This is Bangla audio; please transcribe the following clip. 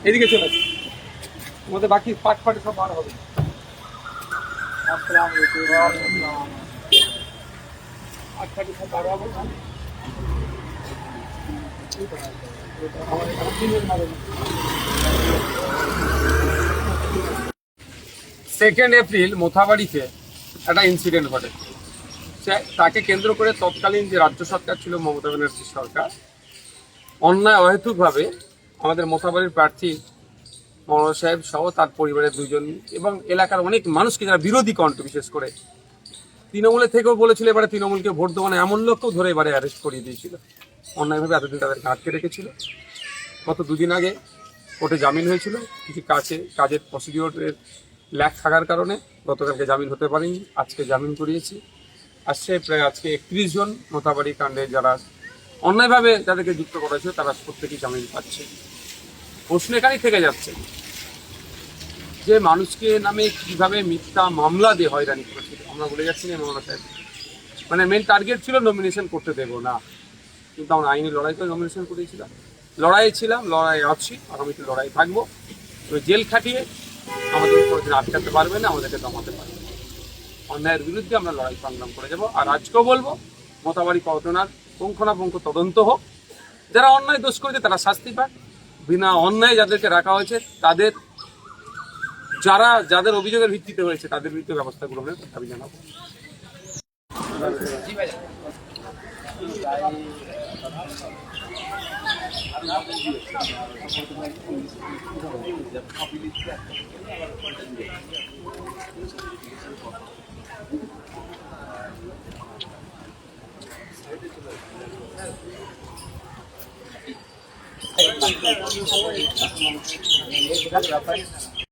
এদিকে চলে আসুন, আমাদের বাকি পাট ফাটে সব বার হবে। পাট ফাটে সব বার হবে। সেকেন্ড এপ্রিল মোথাবাড়িতে একটা ইনসিডেন্ট ঘটে। তাকে কেন্দ্র করে তৎকালীন যে রাজ্য সরকার ছিল, মমতা ব্যানার্জি সরকার, অন্যায় অহেতুকভাবে আমাদের মোথাবাড়ির প্রার্থী মনোহর সাহেব সহ তার পরিবারের দুজন এবং এলাকার অনেক মানুষকে, যারা বিরোধী কণ্ঠ, বিশেষ করে তৃণমূলের থেকেও বলেছিল এবারে তৃণমূলকে ভোট দেবো না, এমন লোককেও ধরে এবারে অ্যারেস্ট করিয়ে দিয়েছিল। অন্যায়ভাবে এতদিন তাদেরকে আটকে রেখেছিল। গত দুদিন আগে কোর্টে জামিন হয়েছিল, কিছু কাজের প্রসিডিওরের ল্যাক থাকার কারণে গতকালকে জামিন হতে পারেনি, আজকে জামিন করিয়েছি। আসছে প্রায় আজকে 31 জন মোথাবাড়ি কাণ্ডে যারা অন্যায়ভাবে যাদেরকে যুক্ত করা হয়েছে তারা প্রত্যেকেই জামিন পাচ্ছে। প্রশ্ন এখানেই থেকে যাচ্ছে যে মানুষকে নামে কিভাবে মিথ্যা মামলা দিয়ে হয়রানি করেছিল। আমরা বলে যাচ্ছি না মমতা সাহেব, মানে মেন টার্গেট ছিল নমিনেশন করতে দেবো না, কিন্তু আমরা আইনি লড়াই করে নমিনেশন করেছিলাম। লড়াই ছিলাম, লড়াই আছি, আগামীতে লড়াই থাকবো। তো জেল খাটিয়ে আমাদের কোনোদিন আটকাতে পারবে না, আমাদেরকে দমাতে পারবে না। অন্যায়ের বিরুদ্ধে আমরা লড়াই সংগ্রাম করে যাব। আর আজকেও বলবো, মোথাবাড়ি ঘটনার পুঙ্খানুপুঙ্খ তদন্ত হোক, যারা অন্যায় দোষ করেছে তারা শাস্তি পাক, বিনা অন্যায় যাদেরকে রাখা হয়েছে তাদের, যাদের অভিযোগের ভিত্তিতে হয়েছে তাদের বিরুদ্ধে ব্যবস্থা গ্রহণের দাবি জানাবো।